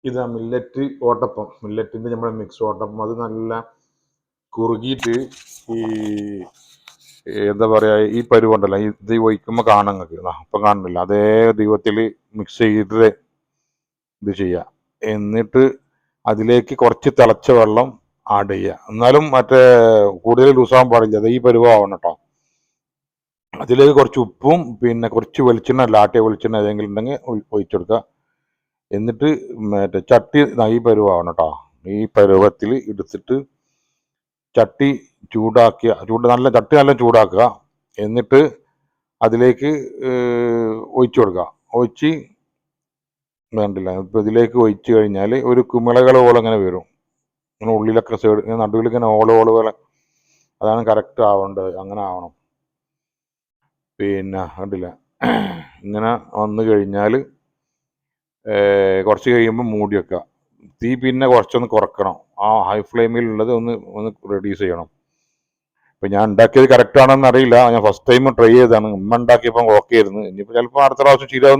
ഇതാ മില്ലറ്റ് ഓട്ടപ്പം, മില്ലറ്റിൻ്റെ നമ്മുടെ മിക്സ് ഓട്ടപ്പം. അത് നല്ല കുറുകിയിട്ട് ഈ എന്താ പറയുക, ഈ പരുവുണ്ടല്ലോ, ഇത് ഒഴിക്കുമ്പോൾ കാണാൻ നിങ്ങൾക്ക് അപ്പം കാണുന്നില്ല, അതേ ദൈവത്തിൽ മിക്സ് ചെയ്തിട്ട് ഇത് ചെയ്യുക. എന്നിട്ട് അതിലേക്ക് കുറച്ച് തിളച്ച വെള്ളം ആഡ് ചെയ്യുക. എന്നാലും മറ്റേ കൂടുതൽ ലൂസാകാൻ പാടില്ല, അത് ഈ പരുവാവണം കേട്ടോ. അതിലേക്ക് കുറച്ച് ഉപ്പും പിന്നെ കുറച്ച് വെളിച്ചെണ്ണ, ആട്ടിയ വെളിച്ചെണ്ണ ഏതെങ്കിലും ഉണ്ടെങ്കിൽ ഒഴിച്ചെടുക്കുക. എന്നിട്ട് മറ്റേ ചട്ടി ഈ പരുവാവണം കേട്ടോ. ഈ പരുവത്തിൽ എടുത്തിട്ട് ചട്ടി നല്ല ചട്ടി നല്ല ചൂടാക്കുക. എന്നിട്ട് അതിലേക്ക് ഒഴിച്ചു കൊടുക്കുക. ഒഴിച്ച് വേണ്ടില്ല, ഇപ്പം ഇതിലേക്ക് ഒഴിച്ചു കഴിഞ്ഞാൽ ഒരു കുമിളകൾ പോലെ അങ്ങനെ വരും, ഇങ്ങനെ ഉള്ളിലൊക്കെ സൈഡ് നടുവിൽ ഇങ്ങനെ ഓള് പോലെ. അതാണ് കറക്റ്റ് ആവേണ്ടത്, അങ്ങനെ ആവണം. പിന്നെ കണ്ടില്ല, ഇങ്ങനെ വന്നു കഴിഞ്ഞാൽ കുറച്ച് കഴിയുമ്പോൾ മൂടി വെക്കുക. തീ പിന്നെ കുറച്ചൊന്ന് കുറക്കണം, ആ ഹൈ ഫ്ലെയിമിലുള്ളത് ഒന്ന് റെഡ്യൂസ് ചെയ്യണം. ഇപ്പം ഞാൻ ഉണ്ടാക്കിയത് കറക്റ്റ് ആണെന്ന് അറിയില്ല, ഞാൻ ഫസ്റ്റ് ടൈം ട്രൈ ചെയ്തതാണ്. ഉമ്മ ഉണ്ടാക്കിയപ്പോൾ ഓക്കെ ആയിരുന്നു. ഇനിയിപ്പോൾ ചിലപ്പോൾ അടുത്ത പ്രാവശ്യം ശരിയാവും.